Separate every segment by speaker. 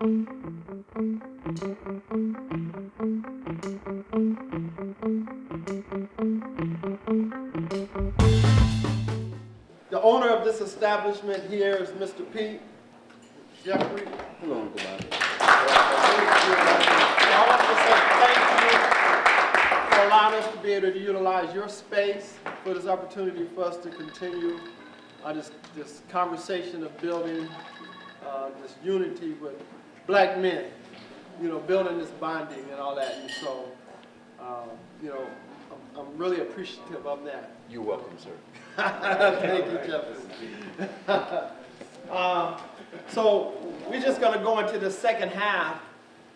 Speaker 1: The owner of this establishment here is Mr. Pete Jeffrey. Hello, Uncle Bobby. I want to say thank you for allowing us to be able to utilize your space for this opportunity for us to continue this conversation of building this unity with black men, building this bonding and all that. And so, I'm really appreciative of that.
Speaker 2: You're welcome, sir.
Speaker 1: Thank you, Jefferson. So we're just going to go into the second half,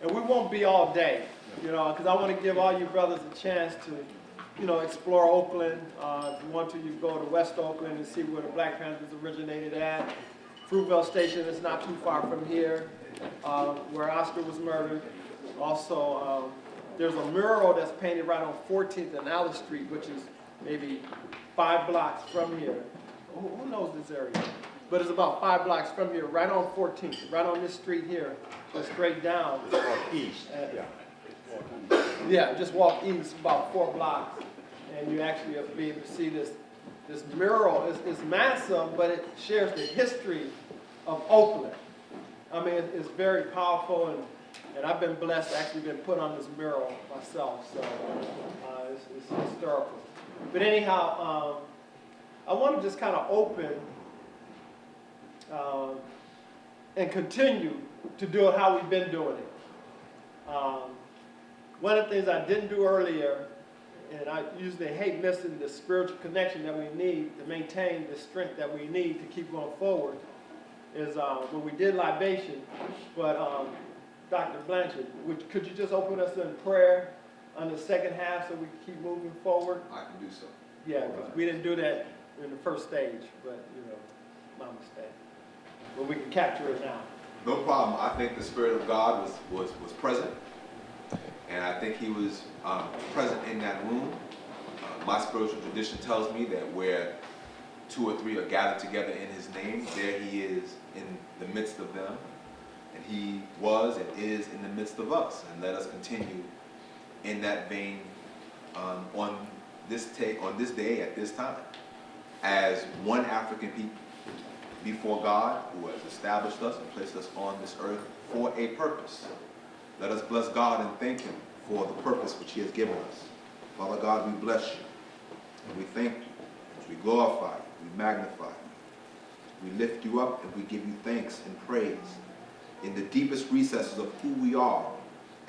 Speaker 1: and we won't be all day, because I want to give all you brothers a chance to, explore Oakland. If you want to, you go to West Oakland and see where the Black Panthers originated at. Fruitvale Station is not too far from here, where Oscar was murdered. Also, there's a mural that's painted right on 14th and Alice Street, which is maybe 5 blocks from here. Who knows this area? But it's about 5 blocks from here, right on 14th, right on this street here, just straight down.
Speaker 2: East.
Speaker 1: Yeah, just walk east about 4 blocks, and you actually will be able to see this mural. It's massive, but it shares the history of Oakland. I mean, it's very powerful, and I've been blessed to actually been put on this mural myself, so it's historical. But anyhow, I want to just kind of open and continue to do it how we've been doing it. One of the things I didn't do earlier, and I usually hate missing the spiritual connection that we need to maintain the strength that we need to keep going forward, is when we did libation. But Dr. Blanchard, could you just open us in prayer on the second half so we can keep moving forward?
Speaker 3: I can do so.
Speaker 1: Yeah, because we didn't do that in the first stage, but, my mistake. But we can capture it now.
Speaker 3: No problem. I think the Spirit of God was present, and I think He was present in that room. My spiritual tradition tells me that where 2 or 3 are gathered together in His name, there He is in the midst of them, and He was and is in the midst of us. And let us continue in that vein on this day at this time, as one African people before God, who has established us and placed us on this earth for a purpose. Let us bless God and thank Him for the purpose which He has given us. Father God, we bless You, and we thank You, we glorify You, we magnify You, we lift You up, and we give You thanks and praise. In the deepest recesses of who we are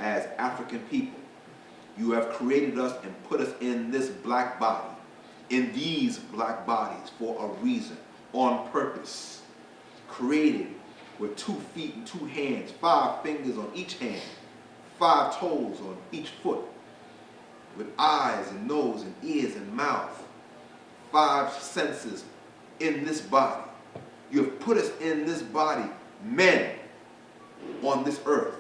Speaker 3: as African people, You have created us and put us in this black body, in these black bodies for a reason, on purpose, created with 2 feet and 2 hands, 5 fingers on each hand, 5 toes on each foot, with eyes and nose and ears and mouth, 5 senses in this body. You have put us in this body, men, on this earth,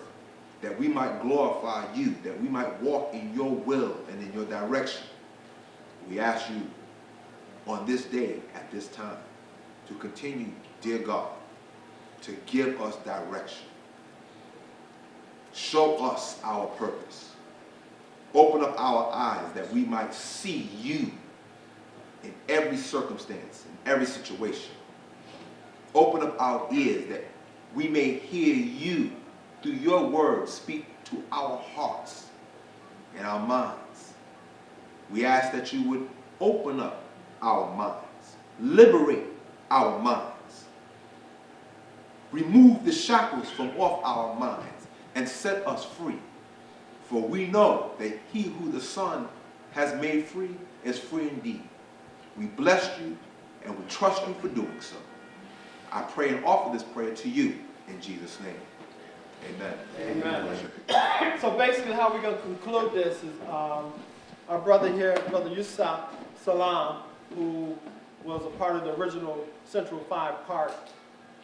Speaker 3: that we might glorify You, that we might walk in Your will and in Your direction. We ask You on this day, at this time, to continue, dear God, to give us direction. Show us our purpose. Open up our eyes that we might see You in every circumstance, in every situation. Open up our ears that we may hear You through Your word speak to our hearts and our minds. We ask that You would open up our minds, liberate our minds, remove the shackles from off our minds, and set us free. For we know that he who the Son has made free is free indeed. We bless You and we trust You for doing so. I pray and offer this prayer to You in Jesus' name. Amen.
Speaker 1: Amen. So basically how we're going to conclude this is our brother here, Brother Yusef Salam, who was a part of the original Central 5 Park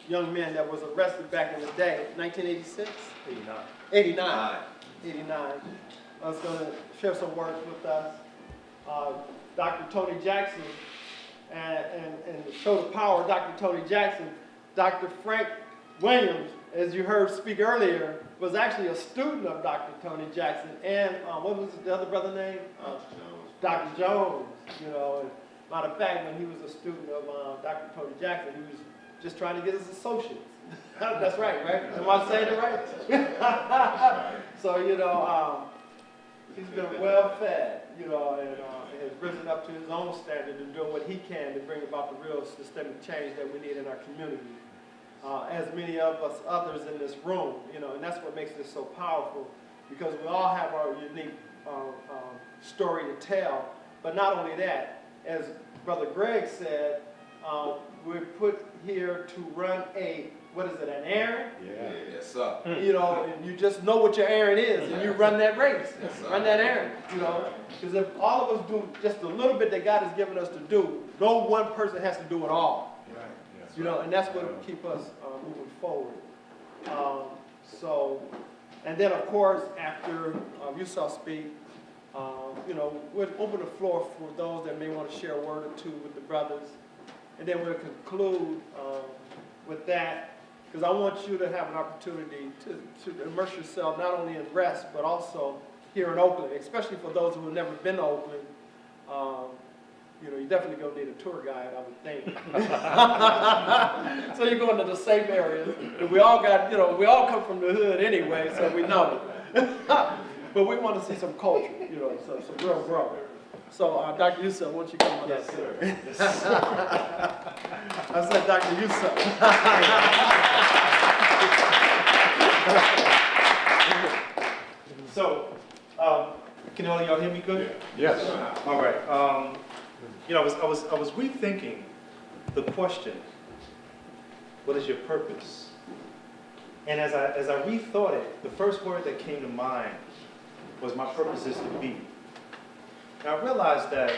Speaker 1: young man that was arrested back in the day, 1986? 89. 89. I was going to share some words with us. Dr. Tony Jackson, and to show the power of Dr. Tony Jackson, Dr. Frank Williams as you heard speak earlier, was actually a student of Dr. Tony Jackson. And what was the other brother's name? Dr. Jones. You know, and matter of fact, when he was a student of Dr. Tony Jackson, he was just trying to get his associates. That's right? Am I saying it right? So, you know, he's been well fed, you know, and has risen up to his own standard and doing what he can to bring about the real systemic change that we need in our community. As many of us others in this room, you know, and that's what makes this so powerful, because we all have our unique story to tell. But not only that, as Brother Greg said, we're put here to run an errand?
Speaker 3: Yeah. Yes, sir.
Speaker 1: You know, and you just know what your errand is, and you run that race,
Speaker 3: Yes, sir.
Speaker 1: run that errand, you know. Because if all of us do just a little bit that God has given us to do, no one person has to do it all.
Speaker 3: Right.
Speaker 1: You know, and that's what will keep us moving forward. And then of course, after Yusef speak, you know, we'll open the floor for those that may want to share a word or two with the brothers. And then we'll conclude with that, because I want you to have an opportunity to immerse yourself not only in rest, but also here in Oakland, especially for those who have never been to Oakland. You know, you're definitely going to need a tour guide, I would think. So you're going to the safe areas. And we all got, you know, we all come from the hood anyway, so we know. But we want to see some culture, you know, some real growth. So, Dr. Yusef, why don't you come on up?
Speaker 2: Yes,
Speaker 1: I said Dr. Yusef.
Speaker 2: So, can all y'all hear me good?
Speaker 4: Yes.
Speaker 2: All right. You know, I was rethinking the question, what is your purpose? And as I rethought it, the first word that came to mind was my purpose is to be. And I realized that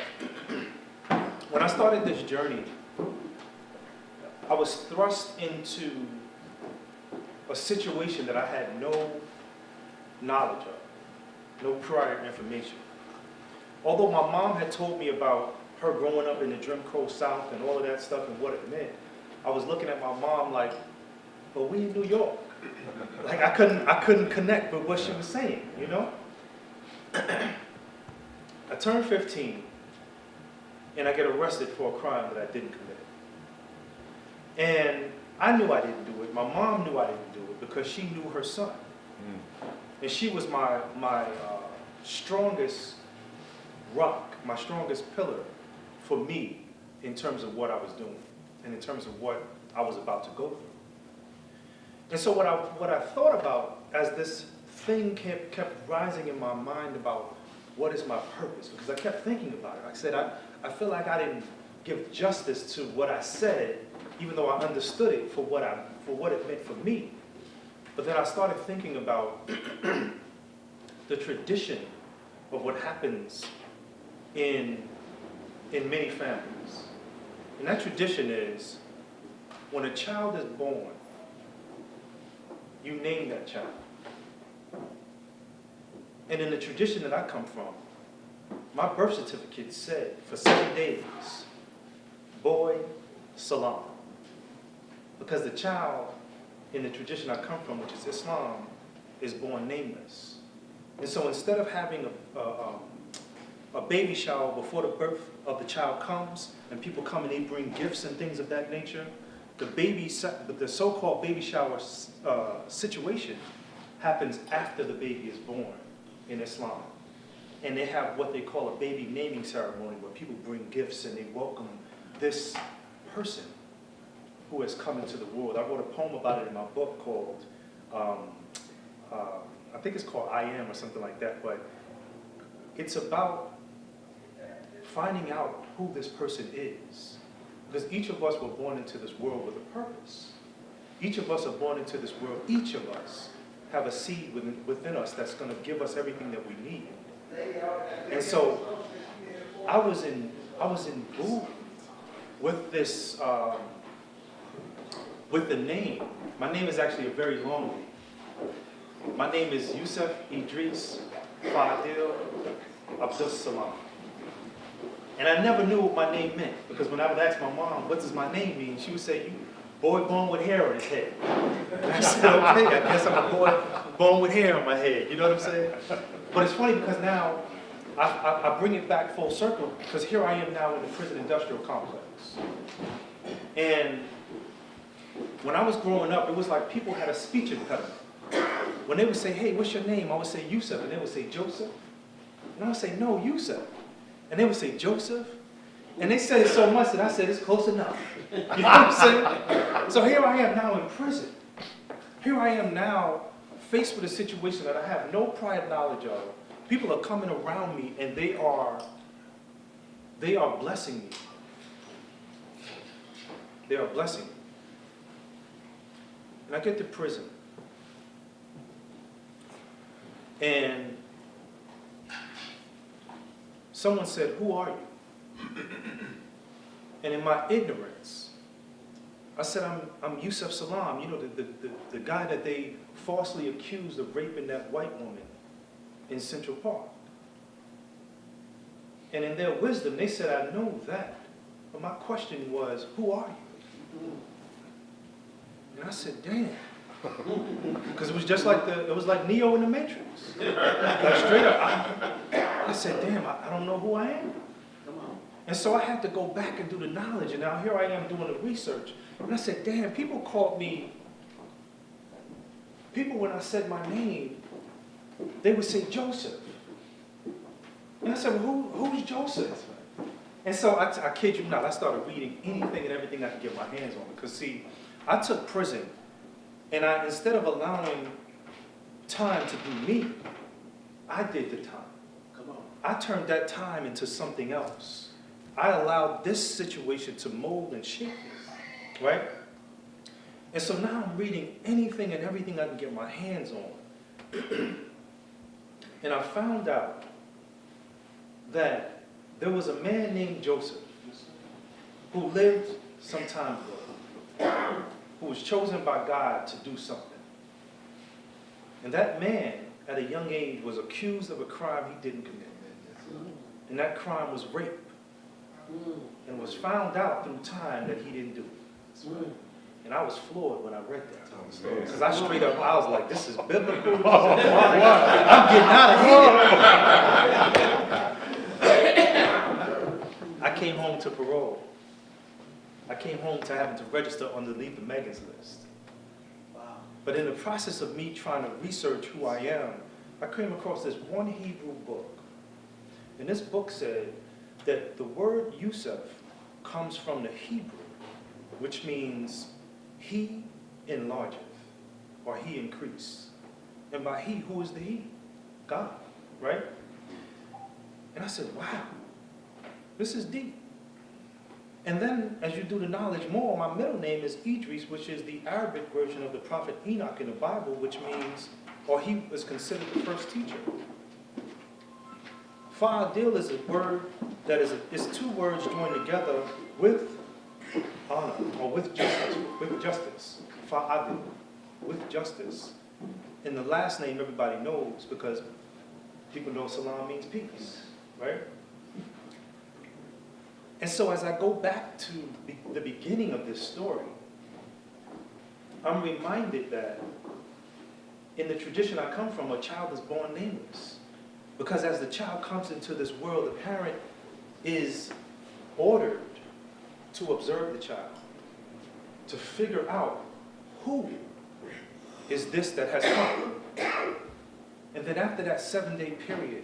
Speaker 2: when I started this journey, I was thrust into a situation that I had no knowledge of, no prior information. Although my mom had told me about her growing up in the Jim Crow South and all of that stuff and what it meant, I was looking at my mom like, but we in New York. Like I couldn't connect with what she was saying, you know? I turned 15 and I get arrested for a crime that I didn't commit. And I knew I didn't do it. My mom knew I didn't do it because she knew her son. And she was my strongest rock, my strongest pillar for me in terms of what I was doing and in terms of what I was about to go through. And so what I thought about as this thing kept rising in my mind about what is my purpose, because I kept thinking about it. I said, I feel like I didn't give justice to what I said, even though I understood it for what it meant for me. But then I started thinking about the tradition of what happens in many families. And that tradition is, when a child is born, you name that child. And in the tradition that I come from, my birth certificate said for 7 days, boy, Salam. Because the child in the tradition I come from, which is Islam, is born nameless. And so instead of having a baby shower before the birth of the child comes, and people come and they bring gifts and things of that nature, the so-called baby shower situation happens after the baby is born in Islam. And they have what they call a baby naming ceremony where people bring gifts and they welcome this person who has come into the world. I wrote a poem about it in my book called, I think it's called I Am or something like that, but it's about finding out who this person is. Because each of us were born into this world with a purpose. Each of us are born into this world. Each of us have a seed within us that's going to give us everything that we need. And so I was in boo with this, with the name. My name is actually a very long name. My name is Yusef Idris Fadil Abdus Salam. And I never knew what my name meant, because when I would ask my mom, what does my name mean? She would say, boy born with hair on his head. And I said, okay, I guess I'm a boy born with hair on my head. You know what I'm saying? But it's funny because now I bring it back full circle because here I am now in the prison industrial complex. And when I was growing up, it was like people had a speech impediment. When they would say, hey, what's your name? I would say Yusef, and they would say Joseph. And I would say, no, Yusef. And they would say Joseph. And they said it so much that I said, it's close enough. You know what I'm saying? So here I am now in prison. Here I am now faced with a situation that I have no prior knowledge of. People are coming around me and they are blessing me. They are blessing me. And I get to prison. And someone said, who are you? And in my ignorance, I said, I'm Yusef Salam, you know, the guy that they falsely accused of raping that white woman in Central Park. And in their wisdom, they said, I know that. But my question was, who are you? And I said, damn. Because it was just like it was like Neo in the Matrix. Like straight up. I said, damn, I don't know who I am. And so I had to go back and do the knowledge. And now here I am doing the research. And I said, damn, people called me, when I said my name, they would say Joseph. And I said, well, who's Joseph? And so I kid you not, I started reading anything and everything I could get my hands on. Because see, I took prison, and instead of allowing time to do me, I did the time. Come on. I turned that time into something else. I allowed this situation to mold and shape me, right? And so now I'm reading anything and everything I can get my hands on. And I found out that there was a man named Joseph who lived some time ago, who was chosen by God to do something. And that man, at a young age, was accused of a crime he didn't commit. And that crime was rape. And was found out through time that he didn't do it. And I was floored when I read that. Because I straight up, I was like, this is biblical. I'm getting out of here. I came home to parole. I came home to having to register underneath the Megan's list. Wow. But in the process of me trying to research who I am, I came across this one Hebrew book. And this book said that the word Yusef comes from the Hebrew, which means he enlargeth, or he increased. And by he, who is the he? God, right? And I said, wow, this is deep. And then, as you do the knowledge more, my middle name is Idris, which is the Arabic version of the prophet Enoch in the Bible, which means, or he was considered the first teacher. Fa'adil is a word that is two words joined together with honor, or with justice. Fa'adil, with justice. And the last name everybody knows because people know Salam means peace, right? And so as I go back to the beginning of this story, I'm reminded that in the tradition I come from, a child is born nameless. Because as the child comes into this world, the parent is ordered to observe the child, to figure out who is this that has come. And then after that 7-day period,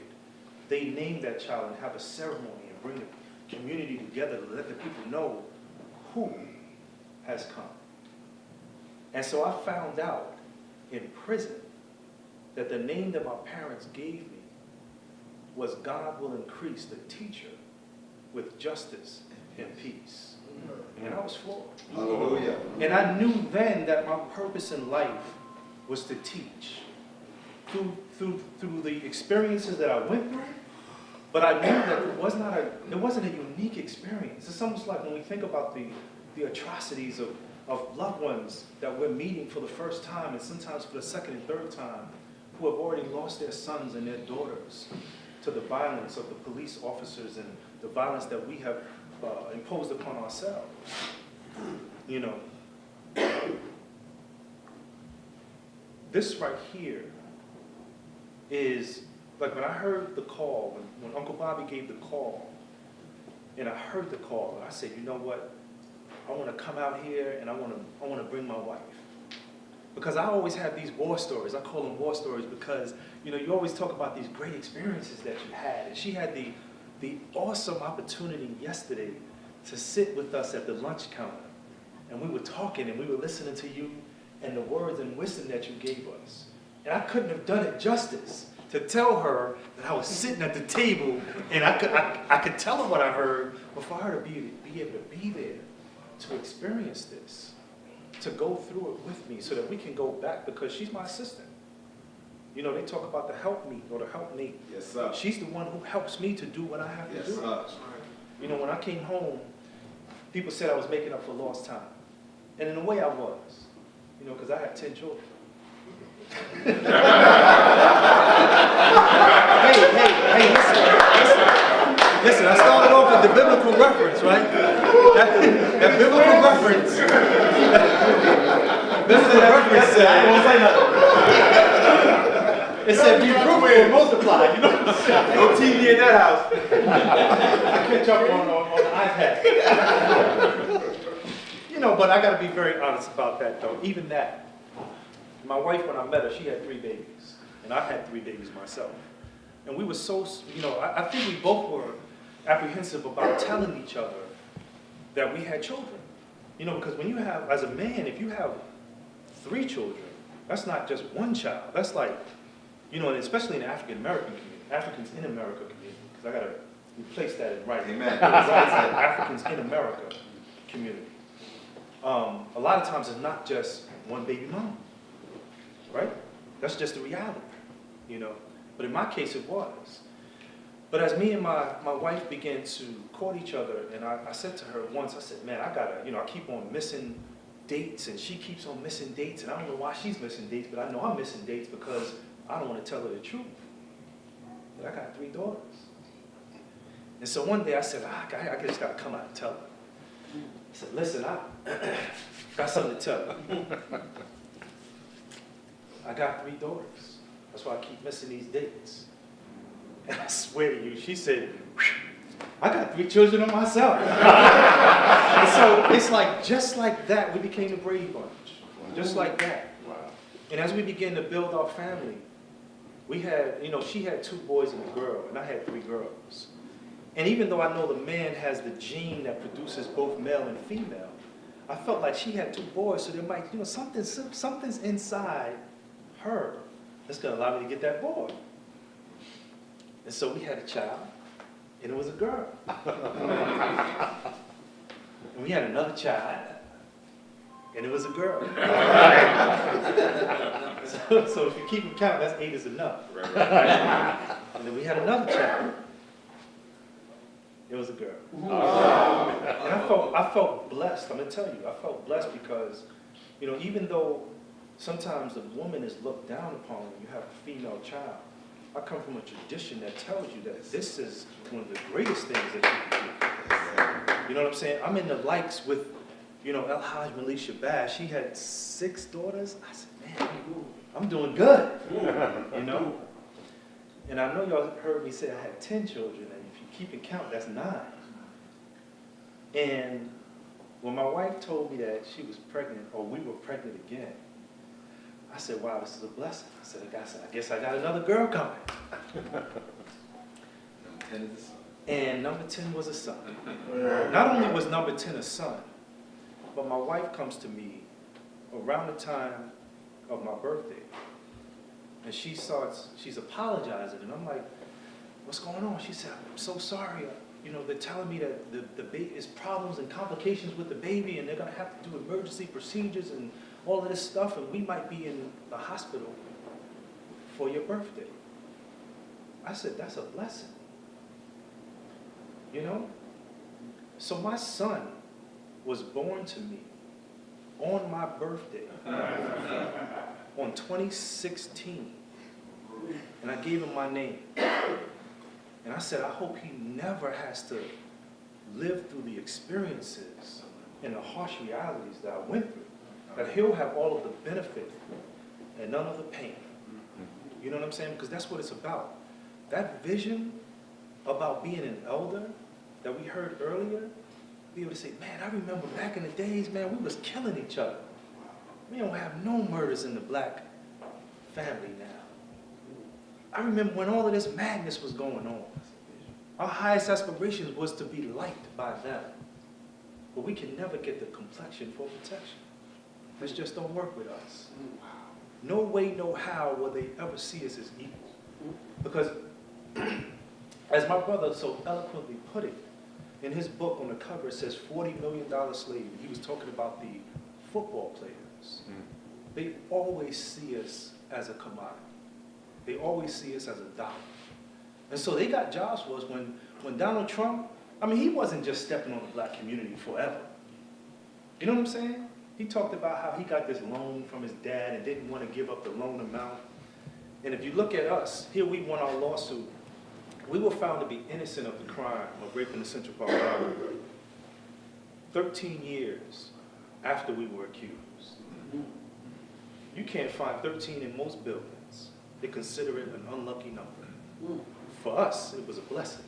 Speaker 2: they name that child and have a ceremony and bring the community together to let the people know who has come. And so I found out in prison that the name that my parents gave me was God will increase the teacher with justice and peace. And I was floored.
Speaker 3: Hallelujah.
Speaker 2: And I knew then that my purpose in life was to teach. Through the experiences that I went through, but I knew that it wasn't a unique experience. It's almost like when we think about the atrocities of loved ones that we're meeting for the first time, and sometimes for the second and third time, who have already lost their sons and their daughters to the violence of the police officers and the violence that we have imposed upon ourselves. You know, This right here is, like when I heard the call, when Uncle Bobby gave the call, and I heard the call, I said, you know what? I want to come out here and I want to bring my wife. Because I always have these war stories. I call them war stories because, you know, you always talk about these great experiences that you had. And she had the awesome opportunity yesterday to sit with us at the lunch counter. And we were talking and we were listening to you and the words and wisdom that you gave us. And I couldn't have done it justice to tell her that I was sitting at the table and I could tell her what I heard, but for her to be able to be there, to experience this, to go through it with me so that we can go back, because she's my assistant. You know, they talk about the helpmeet or the helpmate.
Speaker 3: Yes, sir.
Speaker 2: She's the one who helps me to do what I have to
Speaker 3: Yes,
Speaker 2: do.
Speaker 3: sir.
Speaker 2: You know, when I came home, people said I was making up for lost time. And in a way I was, you know, because I had 10 children. Hey, listen, I started off with the biblical reference, right? That biblical reference. Biblical reference said, it said, be fruitful and multiply. You know what I'm saying? No TV in that house. I catch up on the iPad. You know, but I got to be very honest about that, though. Even that. My wife, when I met her, she had 3 babies. And I had 3 babies myself. And we were so, you know, I think we both were apprehensive about telling each other that we had children. You know, because when you have, as a man, if you have 3 children, that's not just one child. That's like, you know, and especially in the African American community, Africans in America community, because I got to replace that in writing.
Speaker 3: Amen.
Speaker 2: Africans in America community. A lot of times it's not just one baby mom, right? That's just the reality, you know. But in my case, it was. But as me and my wife began to court each other, and I said to her once, I said, man, I gotta, you know, I keep on missing dates, and she keeps on missing dates, and I don't know why she's missing dates, but I know I'm missing dates because I don't want to tell her the truth. But I got 3 daughters. And so one day I said, I just gotta come out and tell her. I said, listen, I got something to tell you. I got 3 daughters. That's why I keep missing these dates. And I swear to you, she said, I got 3 children of myself. And so it's like, just like that, we became the Brady Bunch. Just like that. Wow. And as we began to build our family, we had, you know, she had 2 boys and a girl, and I had 3 girls. And even though I know the man has the gene that produces both male and female, I felt like she had 2 boys, so there might, you know, something's inside her that's going to allow me to get that boy. And so we had a child, and it was a girl. And we had another child, and it was a girl. So if you keep them count, that's 8 is enough. Right. And then we had another child. It was a girl. And I felt blessed. I'm going to tell you, I felt blessed because, you know, even though sometimes the woman is looked down upon when you have a female child, I come from a tradition that tells you that this is one of the greatest things that you can do. You know what I'm saying? I'm in the likes with, you know, El Haj Melisha Bash. She had 6 daughters. I said, man, I'm doing good. You know? And I know y'all heard me say I had 10 children, and if you keep it count, that's 9. And when my wife told me that she was pregnant, or we were pregnant again, I said, wow, this is a blessing. I said, I guess I got another girl coming.
Speaker 3: Number 10 is a son.
Speaker 2: And number 10 was a son. Not only was number 10 a son, but my wife comes to me around the time of my birthday. And she's apologizing, and I'm like, what's going on? She said, I'm so sorry. You know, they're telling me that the baby is problems and complications with the baby, and they're gonna have to do emergency procedures and all of this stuff, and we might be in the hospital for your birthday. I said, that's a blessing. You know? So my son was born to me on my birthday on 2016. And I gave him my name. And I said, I hope he never has to live through the experiences and the harsh realities that I went through. that he'll have all of the benefit and none of the pain. You know what I'm saying? Because that's what it's about. That vision about being an elder that we heard earlier, be able to say, man, I remember back in the days, man, we was killing each other. We don't have no murders in the black family now. I remember when all of this madness was going on. Our highest aspirations was to be liked by them. But we can never get the complexion for protection. This just don't work with us. No way, no how will they ever see us as equal. Because, as my brother so eloquently put it, in his book on the cover it says $40 million slave. He was talking about the football players. They always see us as a commodity. They always see us as a dollar. And so they got jobs for us when Donald Trump, I mean, he wasn't just stepping on the black community forever. You know what I'm saying? He talked about how he got this loan from his dad and didn't want to give up the loan amount. And if you look at us, here we won our lawsuit. We were found to be innocent of the crime of raping the Central Park Robbery 13 years after we were accused. You can't find 13 in most buildings. They consider it an unlucky number. For us, it was a blessing.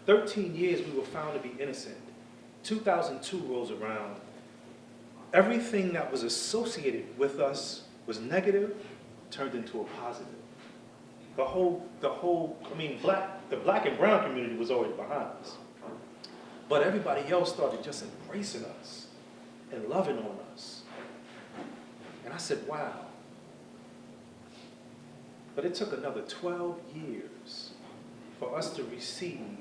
Speaker 2: 13 years we were found to be innocent. 2002 rolls around. Everything that was associated with us was negative, turned into a positive. The black and brown community was always behind us. But everybody else started just embracing us and loving on us. And I said, wow. But it took another 12 years for us to receive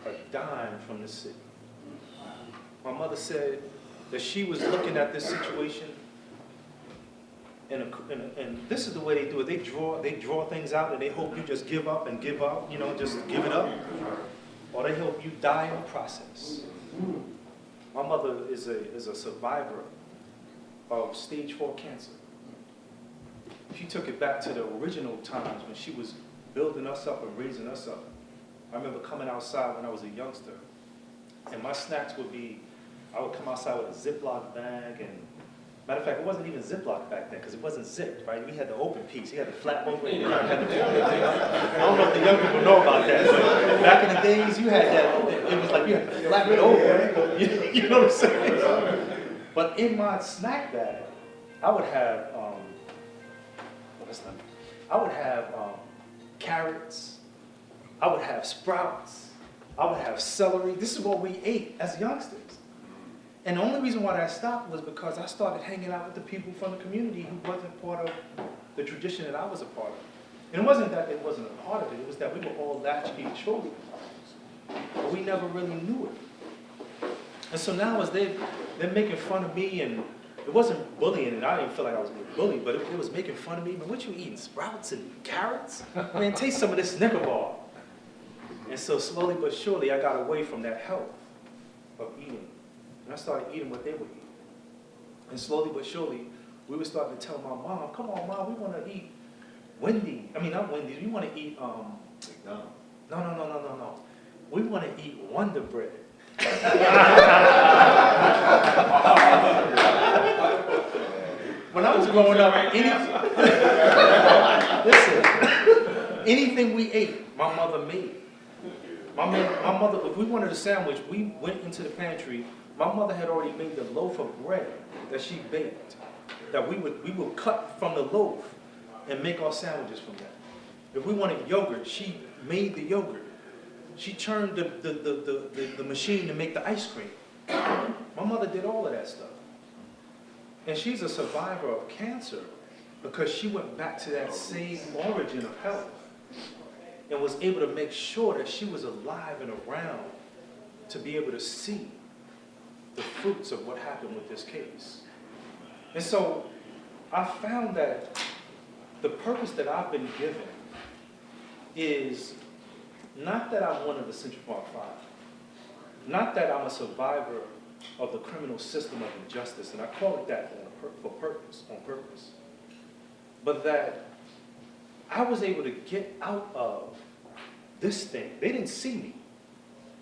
Speaker 2: a dime from the city. My mother said that she was looking at this situation, and this is the way they do it. They draw things out, and they hope you just give up, you know, just give it up. Or they hope you die in the process. My mother is a survivor of stage 4 cancer. She took it back to the original times when she was building us up and raising us up. I remember coming outside when I was a youngster, and my snacks would be, I would come outside with a Ziploc bag, and matter of fact, it wasn't even Ziploc back then because it wasn't zipped, right? We had the open piece. You had the flap open. I don't know if the young people know about that, but back in the days, you had that. It was like you had to flap it over. You know what I'm saying? But in my snack bag, I would have, carrots. I would have sprouts. I would have celery. This is what we ate as youngsters. And the only reason why that stopped was because I started hanging out with the people from the community who wasn't part of the tradition that I was a part of. And it wasn't that they wasn't a part of it, it was that we were all latchkey children. But we never really knew it. And so now as they're making fun of me, and it wasn't bullying, and I didn't feel like I was being bullied, but it was making fun of me. Man, what you eating, sprouts and carrots? Man, taste some of this Snicker bar. And so slowly but surely I got away from that health of eating. And I started eating what they were eating. And slowly but surely, we were starting to tell my mom, come on, Mom, we want to eat Wendy's. I mean, not Wendy's, we want to eat,
Speaker 3: McDonald's.
Speaker 2: No. We want to eat Wonder Bread. When I was growing up, anything we ate, my mother made. My mother, if we wanted a sandwich, we went into the pantry. My mother had already made the loaf of bread that she baked. That we would cut from the loaf and make our sandwiches from that. If we wanted yogurt, she made the yogurt. She turned the machine to make the ice cream. My mother did all of that stuff. And she's a survivor of cancer because she went back to that same origin of health and was able to make sure that she was alive and around to be able to see the fruits of what happened with this case. And so I found that the purpose that I've been given is not that I'm one of the Central Park Five, not that I'm a survivor of the criminal system of injustice, and I call it that on purpose, but that I was able to get out of this thing. They didn't see me.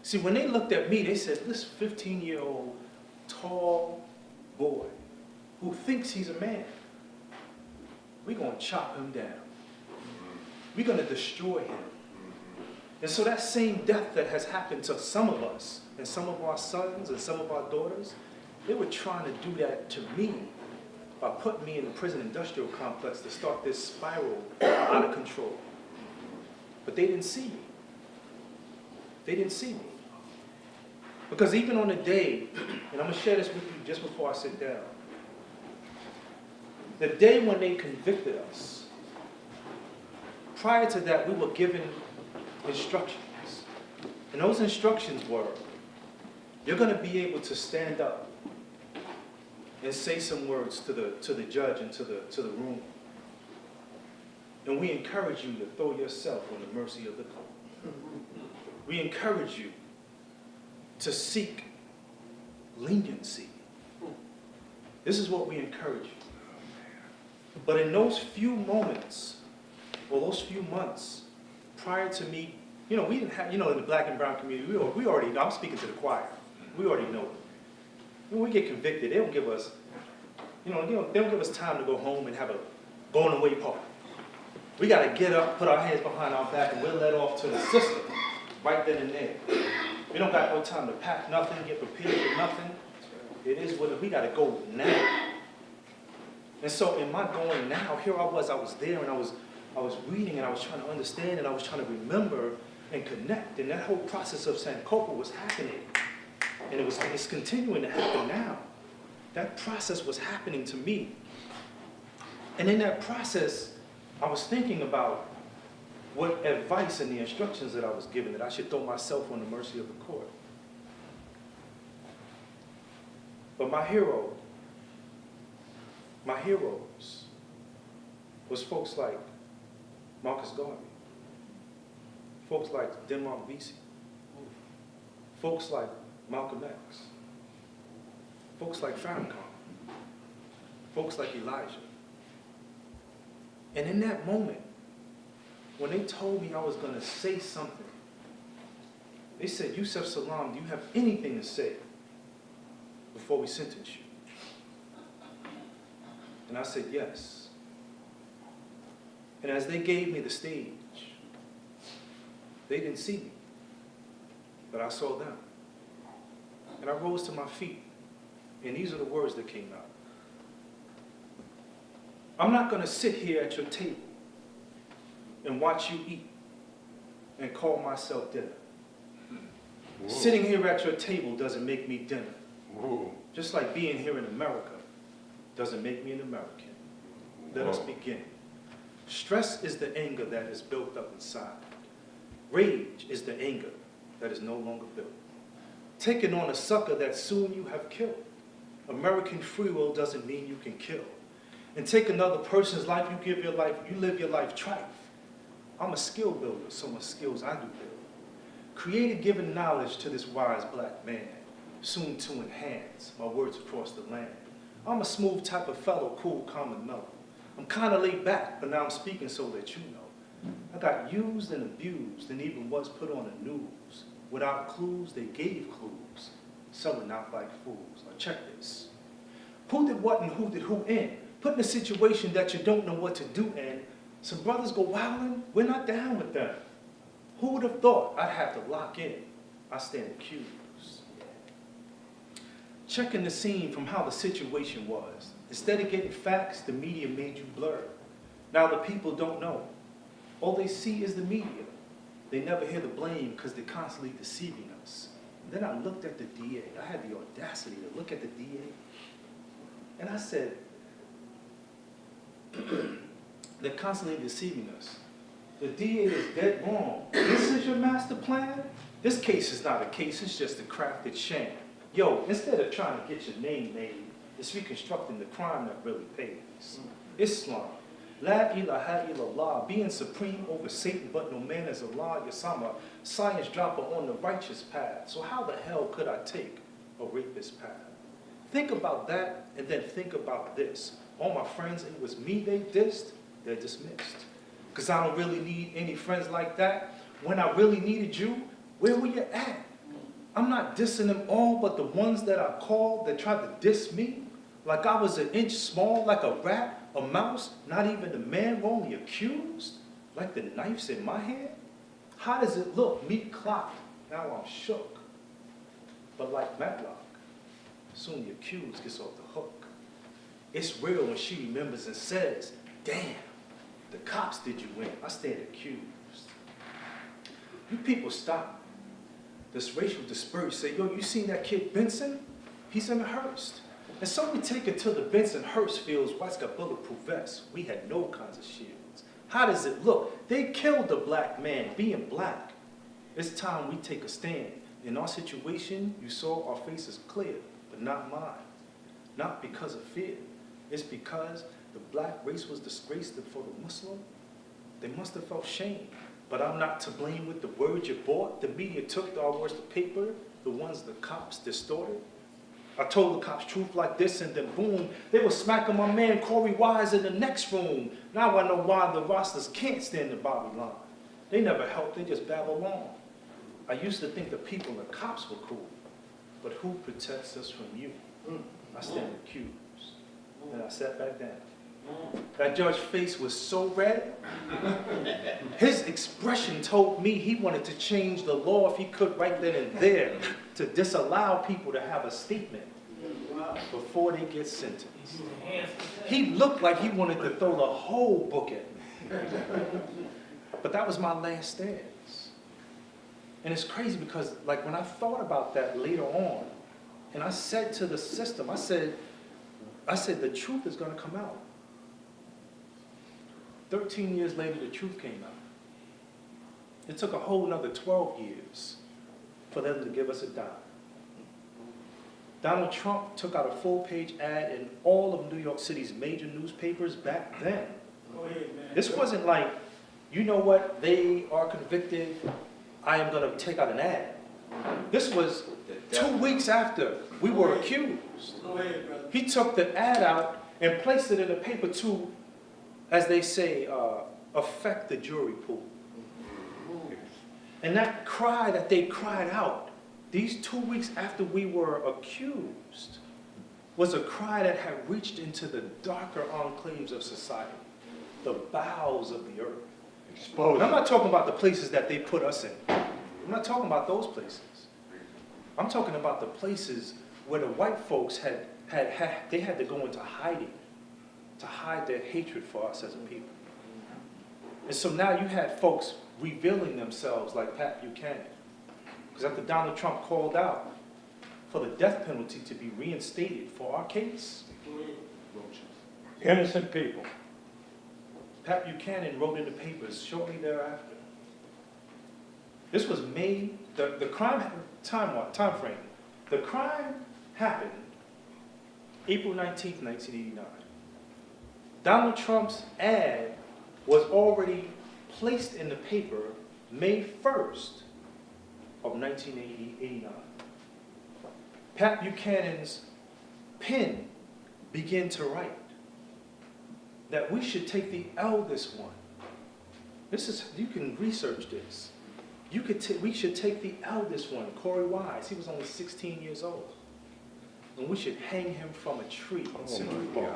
Speaker 2: See, when they looked at me, they said, this 15-year-old tall boy who thinks he's a man, we're going to chop him down. We're going to destroy him. And so that same death that has happened to some of us, and some of our sons and some of our daughters, they were trying to do that to me by putting me in the prison industrial complex to start this spiral out of control. But they didn't see me. They didn't see me. Because even on the day, and I'm going to share this with you just before I sit down, the day when they convicted us, prior to that, we were given instructions. And those instructions were, you're going to be able to stand up and say some words to the judge and to the room. And we encourage you to throw yourself on the mercy of the court. We encourage you to seek leniency. This is what we encourage you. But in those few moments, or those few months, prior to me, we didn't have, in the black and brown community, we already know, I'm speaking to the choir, we already know it. When we get convicted, they don't give us, they don't give us time to go home and have a going away party. We got to get up, put our hands behind our back, and we're let off to the system right then and there. We don't got no time to pack nothing, get prepared for nothing. It is what we got to go now. And so in my going now, here I was there, and I was reading, and I was trying to understand, and I was trying to remember and connect, and that whole process of Sankofa was happening, and it's continuing to happen now. That process was happening to me, and in that process, I was thinking about what advice and the instructions that I was given, that I should throw myself on the mercy of the court. But my heroes was folks like Marcus Garvey, folks like Denmark Vesey, folks like Malcolm X, folks like Farrakhan, folks like Elijah. And in that moment, when they told me I was going to say something, they said, Yusef Salam, do you have anything to say before we sentence you? And I said, yes. And as they gave me the stage, they didn't see me, but I saw them. And I rose to my feet, and these are the words that came out. I'm not going to sit here at your table and watch you eat and call myself dinner. Whoa. Sitting here at your table doesn't make me dinner. Whoa. Just like being here in America doesn't make me an American. Let us begin. Stress is the anger that is built up inside. Rage is the anger that is no longer built. Taking on a sucker that soon you have killed. American free will doesn't mean you can kill. And take another person's life, you live your life trife. I'm a skill builder, so my skills I do build. Created giving knowledge to this wise black man, soon to enhance my words across the land. I'm a smooth type of fellow, cool, calm, and mellow. I'm kind of laid back, but now I'm speaking so that you know. I got used and abused, and even was put on the news. Without clues, they gave clues, selling out like fools. Now check this. Who did what and who did who in? Put in a situation that you don't know what to do in. Some brothers go wildin', we're not down with them. Who would have thought I'd have to lock in? I stand accused. Checking the scene from how the situation was. Instead of getting facts, the media made you blur. Now the people don't know. All they see is the media. They never hear the blame because they're constantly deceiving us. And then I looked at the DA. I had the audacity to look at the DA. And I said, they're constantly deceiving us. The DA is dead wrong. This is your master plan? This case is not a case, it's just a crafted sham. Yo, instead of trying to get your name made, it's reconstructing the crime that really pays. Islam. La ilaha illallah, being supreme over Satan, but no man is Allah, Yasama, science dropper on the righteous path. So how the hell could I take a rapist path? Think about that, and then think about this. All my friends, it was me they dissed, they're dismissed. Because I don't really need any friends like that. When I really needed you, where were you at? I'm not dissing them all, but the ones that I called that tried to diss me, Like I was an inch small, like a rat, a mouse, not even the man wrongly accused, like the knife's in my hand? How does it look? Meat clocked, now I'm shook. But like Matlock, soon the accused gets off the hook. It's real when she remembers and says, damn, the cops did you in, I stand accused. You people stop. This racial disperse, say, yo, you seen that kid Benson? He's in the Hearst. And so we take it to the Benson Hearst fields, white's got bulletproof vests. We had no kinds of shields. How does it look? They killed the black man being black. It's time we take a stand. In our situation, you saw our faces clear, but not mine. Not because of fear. It's because the black race was disgraced for the Muslim. They must have felt shame. But I'm not to blame with the words you bought. The media took our words to paper, the ones the cops distorted. I told the cops truth like this, and then boom, they were smacking my man Corey Wise in the next room. Now I know why the rosters can't stand the Bobby line. They never helped, they just babble on. I used to think the people and the cops were cool, but who protects us from you? I stand accused. And I sat back down. That judge's face was so red. His expression told me he wanted to change the law if he could right then and there to disallow people to have a statement before they get sentenced. He looked like he wanted to throw the whole book at me. But that was my last stance. And it's crazy because like when I thought about that later on, and I said to the system, I said, the truth is going to come out. 13 years later, the truth came out. It took a whole another 12 years for them to give us a dime. Donald Trump took out a full-page ad in all of New York City's major newspapers back then. This wasn't like, you know what, they are convicted, I am going to take out an ad. This was 2 weeks after we were accused. He took the ad out and placed it in the paper to, as they say, affect the jury pool. And that cry that they cried out, these 2 weeks after we were accused, was a cry that had reached into the darker enclaves of society, the bowels of the earth. And I'm not talking about the places that they put us in. I'm not talking about those places. I'm talking about the places where the white folks had to go into hiding to hide their hatred for us as a people. And so now you had folks revealing themselves like Pat Buchanan. Because after Donald Trump called out for the death penalty to be reinstated for our case,
Speaker 4: Innocent people.
Speaker 2: Pat Buchanan wrote in the papers shortly thereafter. This was May, the crime time frame. The crime happened April 19th, 1989. Donald Trump's ad was already placed in the paper May 1st of 1989. Pat Buchanan's pen began to write that we should take the eldest one. You can research this. We should take the eldest one, Corey Wise. He was only 16 years old. And we should hang him from a tree in Central Park.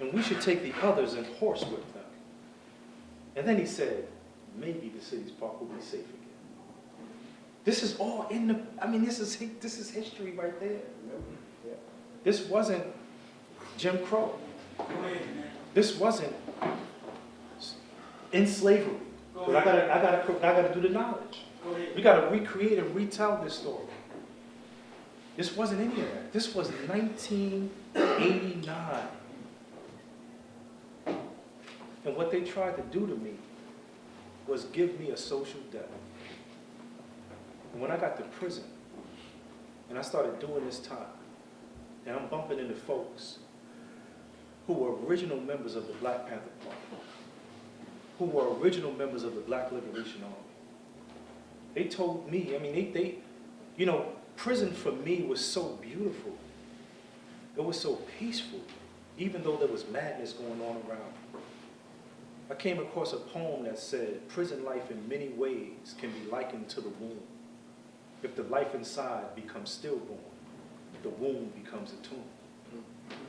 Speaker 2: And we should take the others and horsewhip them. And then he said, maybe the city's park will be safe again. This is all in the, this is history right there. This wasn't Jim Crow. This wasn't in slavery. But I gotta do the knowledge. We gotta recreate and retell this story. This wasn't any of that. This was 1989. And what they tried to do to me was give me a social death. And when I got to prison, and I started doing this time, and I'm bumping into folks who were original members of the Black Panther Party, who were original members of the Black Liberation Army. They told me, prison for me was so beautiful. It was so peaceful, even though there was madness going on around. I came across a poem that said, prison life in many ways can be likened to the womb, if the life inside becomes stillborn. the womb becomes a tomb.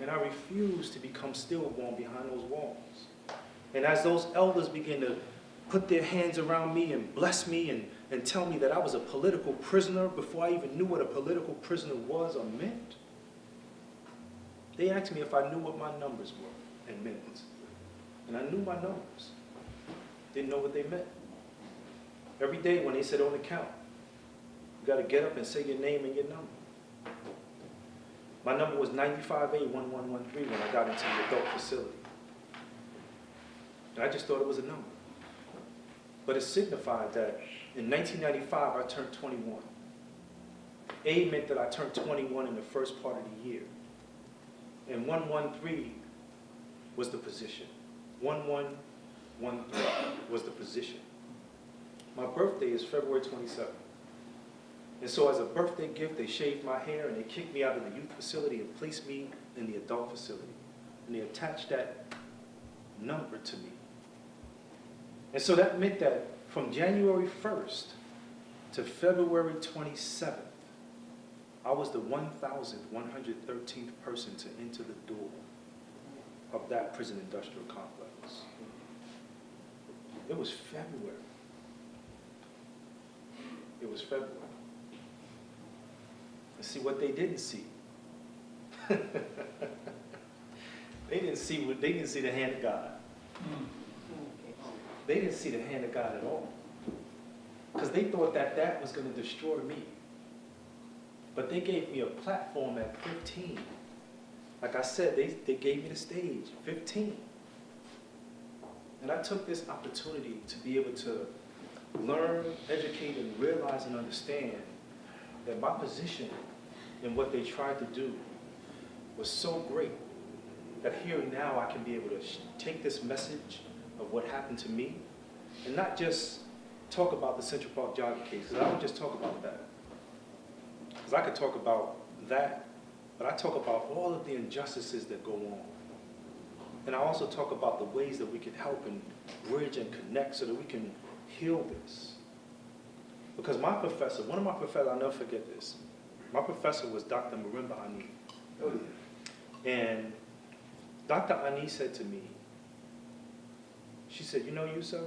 Speaker 2: And I refuse to become stillborn behind those walls. And as those elders begin to put their hands around me and bless me and tell me that I was a political prisoner before I even knew what a political prisoner was or meant, they asked me if I knew what my numbers were and meant. And I knew my numbers. Didn't know what they meant. Every day when they said on the count, you got to get up and say your name and your number. My number was 95A1113 when I got into the adult facility. And I just thought it was a number. But it signified that in 1995, I turned 21. A meant that I turned 21 in the first part of the year. And 113 was the position. 1113 was the position. My birthday is February 27th. And so as a birthday gift, they shaved my hair and they kicked me out of the youth facility and placed me in the adult facility. And they attached that number to me. And so that meant that from January 1st to February 27th, I was the 1,113th person to enter the door of that prison industrial complex. It was February. It was February. And see what they didn't see. They didn't see the hand of God. They didn't see the hand of God at all. Because they thought that that was going to destroy me. But they gave me a platform at 15. Like I said, they gave me the stage, 15. And I took this opportunity to be able to learn, educate, and realize and understand that my position in what they tried to do was so great that here and now I can be able to take this message of what happened to me and not just talk about the Central Park jogging case, because I don't just talk about that. Because I could talk about that, but I talk about all of the injustices that go on. And I also talk about the ways that we can help and bridge and connect so that we can heal this. Because my professor, one of my professors, I'll never forget this. My professor was Dr. Marimba Ani. Oh, yeah. And Dr. Ani said to me, she said, you know, Yusef,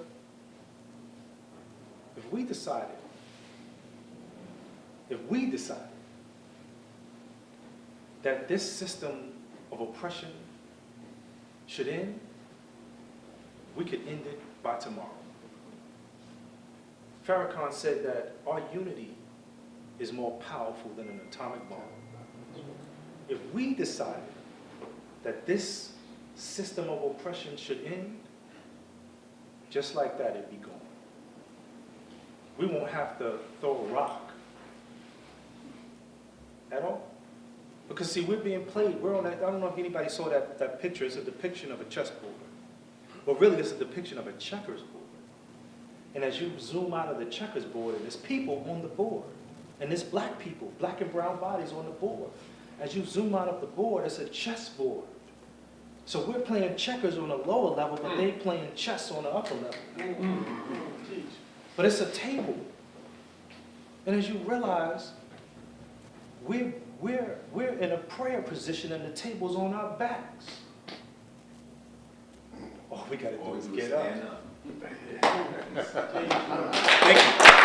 Speaker 2: if we decided that this system of oppression should end, we could end it by tomorrow. Farrakhan said that our unity is more powerful than an atomic bomb. If we decided that this system of oppression should end, just like that, it'd be gone. We won't have to throw a rock at all. Because see, we're being played. We're on that, I don't know if anybody saw that picture. It's a depiction of a chessboard. But really, it's a depiction of a checkers board. And as you zoom out of the checkers board, and there's people on the board. And there's black people, black and brown bodies on the board. As you zoom out of the board, it's a chessboard. So we're playing checkers on a lower level, but they're playing chess on the upper level. But it's a table. And as you realize, we're in a prayer position and the table's on our backs. All we got to do is get up.
Speaker 3: Thank you.